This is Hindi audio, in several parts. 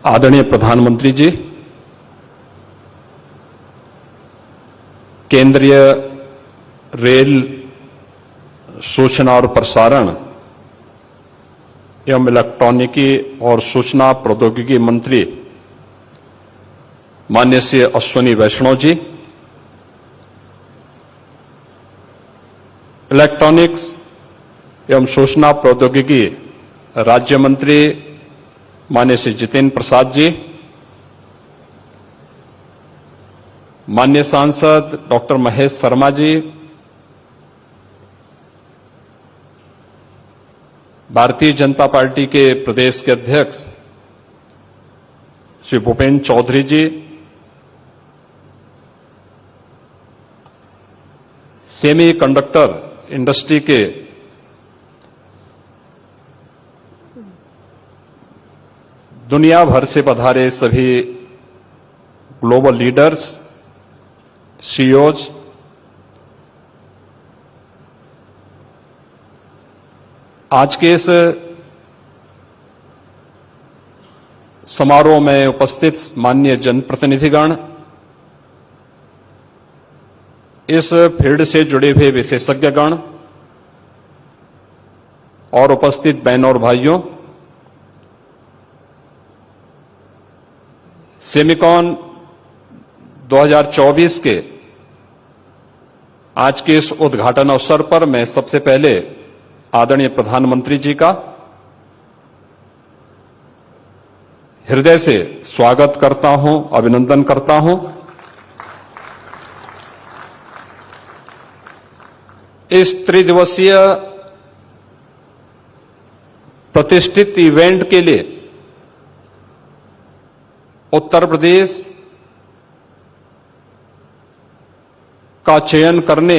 आदरणीय प्रधानमंत्री जी, केंद्रीय रेल सूचना और प्रसारण एवं इलेक्ट्रॉनिकी और सूचना प्रौद्योगिकी मंत्री माननीय श्री अश्विनी वैष्णव जी, इलेक्ट्रॉनिक्स एवं सूचना प्रौद्योगिकी राज्य मंत्री माननीय श्री जितेंद्र प्रसाद जी, माननीय सांसद डॉक्टर महेश शर्मा जी, भारतीय जनता पार्टी के प्रदेश के अध्यक्ष श्री भूपेन्द्र चौधरी जी, सेमी कंडक्टर इंडस्ट्री के दुनिया भर से पधारे सभी ग्लोबल लीडर्स, सीईओज, आज के इस समारोह में उपस्थित माननीय जनप्रतिनिधिगण, इस फील्ड से जुड़े हुए विशेषज्ञगण और उपस्थित बहनों और भाइयों, सेमिकॉन 2024 के आज के इस उद्घाटन अवसर पर मैं सबसे पहले आदरणीय प्रधानमंत्री जी का हृदय से स्वागत करता हूं, अभिनंदन करता हूं। इस त्रिदिवसीय प्रतिष्ठित इवेंट के लिए उत्तर प्रदेश का चयन करने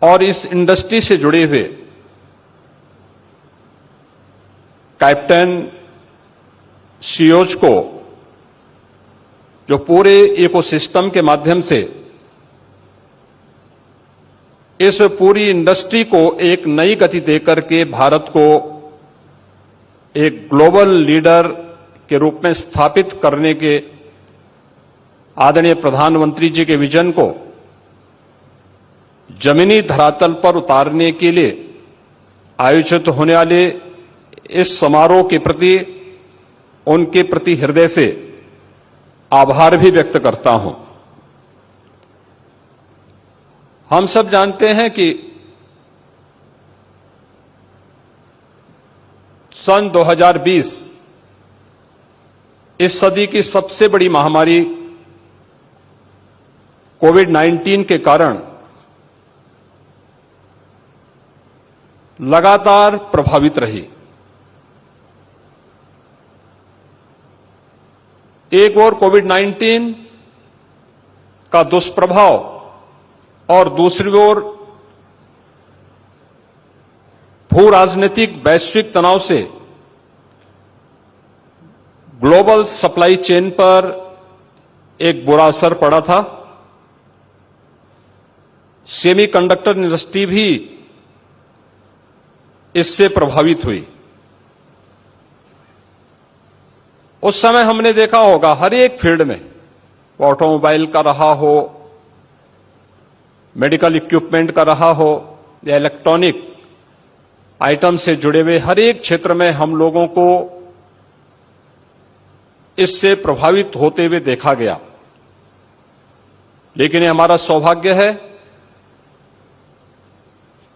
और इस इंडस्ट्री से जुड़े हुए कैप्टन सीईओज को, जो पूरे इकोसिस्टम के माध्यम से इस पूरी इंडस्ट्री को एक नई गति देकर के भारत को एक ग्लोबल लीडर के रूप में स्थापित करने के आदरणीय प्रधानमंत्री जी के विजन को जमीनी धरातल पर उतारने के लिए आयोजित होने वाले इस समारोह के प्रति, उनके प्रति हृदय से आभार भी व्यक्त करता हूं। हम सब जानते हैं कि सन 2020 इस सदी की सबसे बड़ी महामारी कोविड-19 के कारण लगातार प्रभावित रही। एक ओर कोविड-19 का दुष्प्रभाव और दूसरी ओर भू राजनीतिक वैश्विक तनाव से ग्लोबल सप्लाई चेन पर एक बुरा असर पड़ा था। सेमीकंडक्टर इंडस्ट्री भी इससे प्रभावित हुई। उस समय हमने देखा होगा हर एक फील्ड में, ऑटोमोबाइल का रहा हो, मेडिकल इक्विपमेंट का रहा हो या इलेक्ट्रॉनिक आइटम से जुड़े हुए हर एक क्षेत्र में हम लोगों को इससे प्रभावित होते हुए देखा गया। लेकिन ये हमारा सौभाग्य है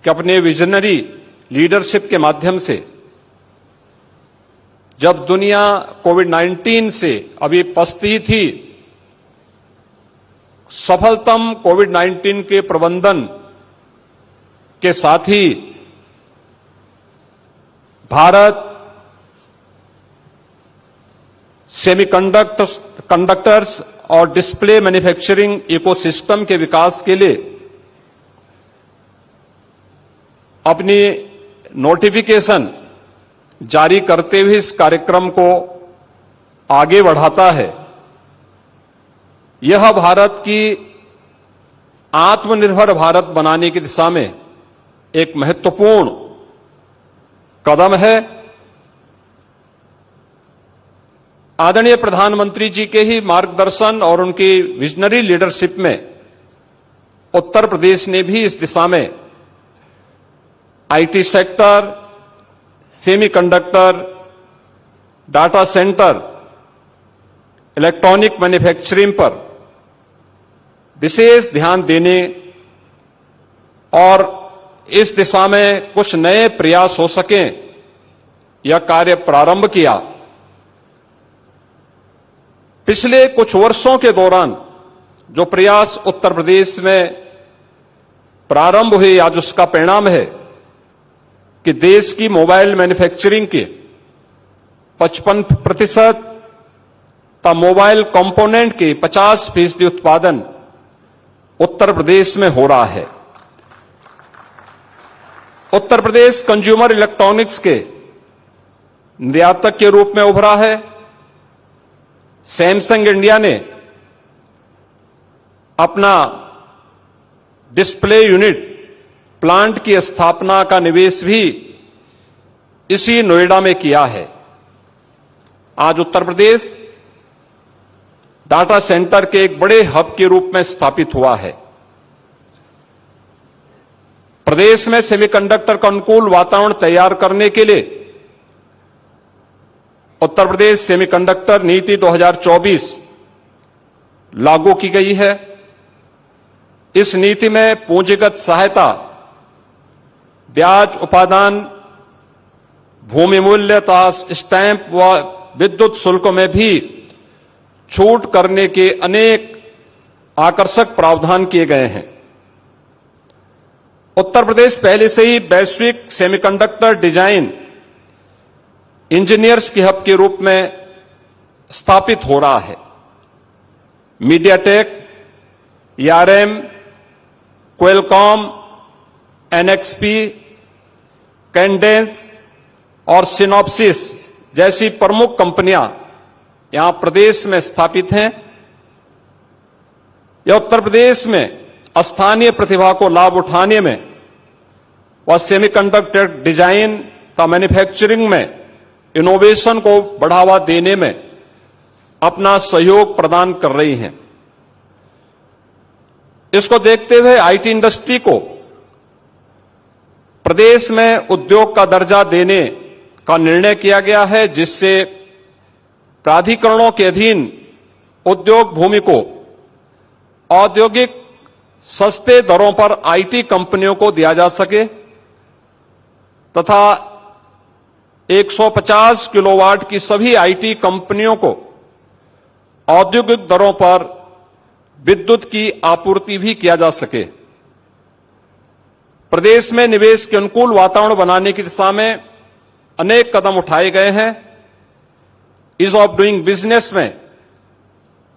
कि अपने विजनरी लीडरशिप के माध्यम से जब दुनिया कोविड-19 से अभी पछती थी, सफलतम कोविड-19 के प्रबंधन के साथ ही भारत सेमीकंडक्टर्स और डिस्प्ले मैन्युफैक्चरिंग इकोसिस्टम के विकास के लिए अपनी नोटिफिकेशन जारी करते हुए इस कार्यक्रम को आगे बढ़ाता है। यह भारत की आत्मनिर्भर भारत बनाने की दिशा में एक महत्वपूर्ण कदम है आदरणीय प्रधानमंत्री जी के ही मार्गदर्शन और उनकी विजनरी लीडरशिप में उत्तर प्रदेश ने भी इस दिशा में IT sector, semiconductor, data centre, electronic manufacturing पर विशेष ध्यान देने और इस दिशा में कुछ नए प्रयास हो सकें, यह कार्य प्रारंभ किया। पिछले कुछ वर्षों के दौरान जो प्रयास उत्तर प्रदेश में प्रारंभ हुए, आज उसका परिणाम है कि देश की मोबाइल मैन्युफैक्चरिंग के 55% तथा मोबाइल कंपोनेंट के 50% उत्पादन उत्तर प्रदेश में हो रहा है। उत्तर प्रदेश कंज्यूमर इलेक्ट्रॉनिक्स के निर्यातक के रूप में उभरा है। सैमसंग इंडिया ने अपना डिस्प्ले यूनिट प्लांट की स्थापना का निवेश भी इसी नोएडा में किया है। आज उत्तर प्रदेश डाटा सेंटर के एक बड़े हब के रूप में स्थापित हुआ है। प्रदेश में सेमीकंडक्टर का अनुकूल वातावरण तैयार करने के लिए उत्तर प्रदेश सेमीकंडक्टर नीति 2024 लागू की गई है। इस नीति में पूंजीगत सहायता, ब्याज उपादान, भूमि मूल्य तथा स्टैंप व विद्युत शुल्क में भी छूट करने के अनेक आकर्षक प्रावधान किए गए हैं। उत्तर प्रदेश पहले से ही वैश्विक सेमीकंडक्टर डिजाइन इंजीनियर्स के हब के रूप में स्थापित हो रहा है। MediaTek, ERM, Qualcomm, NXP, Cadence और सिनॉप्सिस जैसी प्रमुख कंपनियां यहां प्रदेश में स्थापित हैं। यह उत्तर प्रदेश में स्थानीय प्रतिभा को लाभ उठाने में व सेमीकंडक्टर डिजाइन का मैन्युफैक्चरिंग में इनोवेशन को बढ़ावा देने में अपना सहयोग प्रदान कर रही हैं। इसको देखते हुए आईटी इंडस्ट्री को प्रदेश में उद्योग का दर्जा देने का निर्णय किया गया है, जिससे प्राधिकरणों के अधीन उद्योग भूमि को औद्योगिक सस्ते दरों पर आईटी कंपनियों को दिया जा सके तथा 150 किलोवाट की सभी आईटी कंपनियों को औद्योगिक दरों पर विद्युत की आपूर्ति भी किया जा सके। प्रदेश में निवेश के अनुकूल वातावरण बनाने की दिशा में अनेक कदम उठाए गए हैं। ईज ऑफ डूइंग बिजनेस में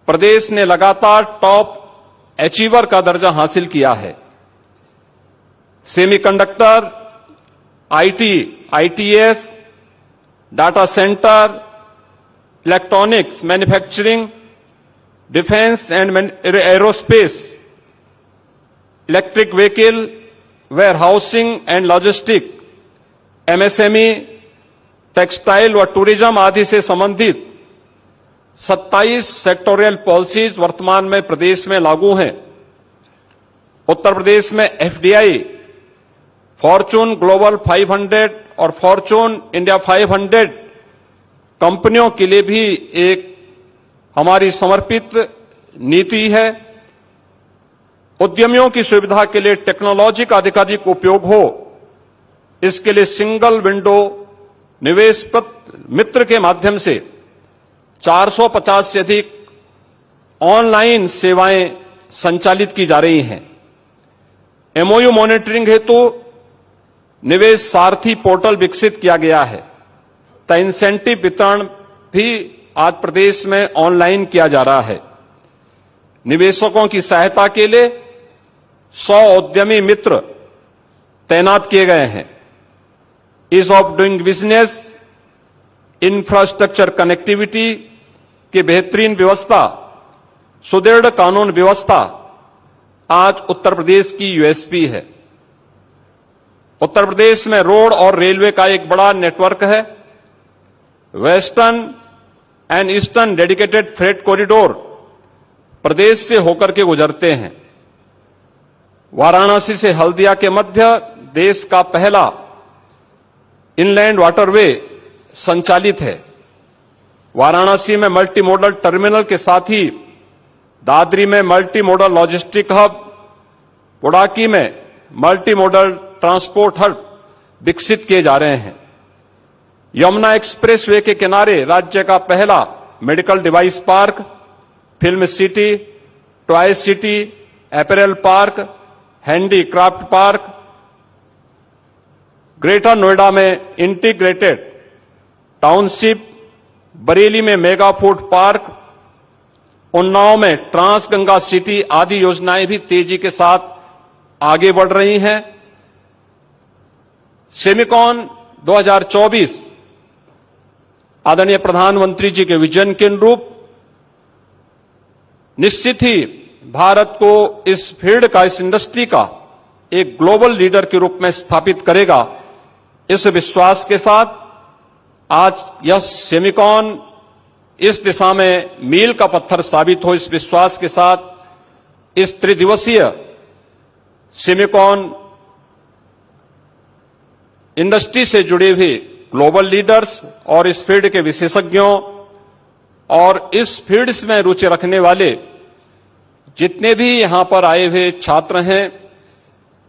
प्रदेश ने लगातार टॉप अचीवर का दर्जा हासिल किया है। Semiconductor, IT, ITS, data centre, electronics, manufacturing, defence and aerospace, electric vehicle, warehousing and logistic, MSME, textile व टूरिज्म आदि से संबंधित 27 सेक्टोरियल पॉलिसीज वर्तमान में प्रदेश में लागू हैं। उत्तर प्रदेश में एफडीआई, फॉर्चून ग्लोबल 500 और फॉर्चून इंडिया 500 कंपनियों के लिए भी एक हमारी समर्पित नीति है। उद्यमियों की सुविधा के लिए टेक्नोलॉजी का अधिकाधिक उपयोग हो, इसके लिए सिंगल विंडो निवेश मित्र के माध्यम से 450 से अधिक ऑनलाइन सेवाएं संचालित की जा रही हैं। एमओयू मॉनिटरिंग हेतु निवेश सारथी पोर्टल विकसित किया गया है। तो इंसेंटिव वितरण भी आज प्रदेश में ऑनलाइन किया जा रहा है। निवेशकों की सहायता के लिए 100 उद्यमी मित्र तैनात किए गए हैं। Ease of doing business, infrastructure connectivity की बेहतरीन व्यवस्था, सुदृढ़ कानून व्यवस्था आज उत्तर प्रदेश की यूएसपी है। उत्तर प्रदेश में रोड और रेलवे का एक बड़ा नेटवर्क है। Western and eastern dedicated freight corridor प्रदेश से होकर के गुजरते हैं। वाराणसी से हल्दिया के मध्य देश का पहला इनलैंड वाटरवे संचालित है। वाराणसी में मल्टी मॉडल टर्मिनल के साथ ही दादरी में मल्टी मॉडल लॉजिस्टिक हब, बुडाकी में मल्टी मॉडल ट्रांसपोर्ट हब विकसित किए जा रहे हैं। यमुना एक्सप्रेसवे के किनारे राज्य का पहला medical device park, film city, toy city, apparel park, handicraft park, greater Noida में इंटीग्रेटेड टाउनशिप, बरेली में मेगा फूड पार्क, उन्नाव में ट्रांस गंगा सिटी आदि योजनाएं भी तेजी के साथ आगे बढ़ रही हैं। सेमिकॉन 2024 आदरणीय प्रधानमंत्री जी के विजन के अनुरूप निश्चित ही भारत को इस फील्ड का, इस इंडस्ट्री का एक ग्लोबल लीडर के रूप में स्थापित करेगा। इस विश्वास के साथ आज यह सेमिकॉन इस दिशा में मील का पत्थर साबित हो, इस विश्वास के साथ इस त्रिदिवसीय सेमिकॉन इंडस्ट्री से जुड़े हुए ग्लोबल लीडर्स और इस फील्ड के विशेषज्ञों और इस फील्ड में रुचि रखने वाले जितने भी यहां पर आए हुए छात्र हैं,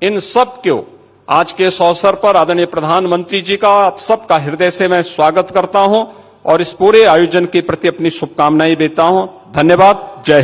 इन सब को आज के इस अवसर पर आदरणीय प्रधानमंत्री जी का आप सबका हृदय से मैं स्वागत करता हूं और इस पूरे आयोजन के प्रति अपनी शुभकामनाएं देता हूं। धन्यवाद। जय हिंद।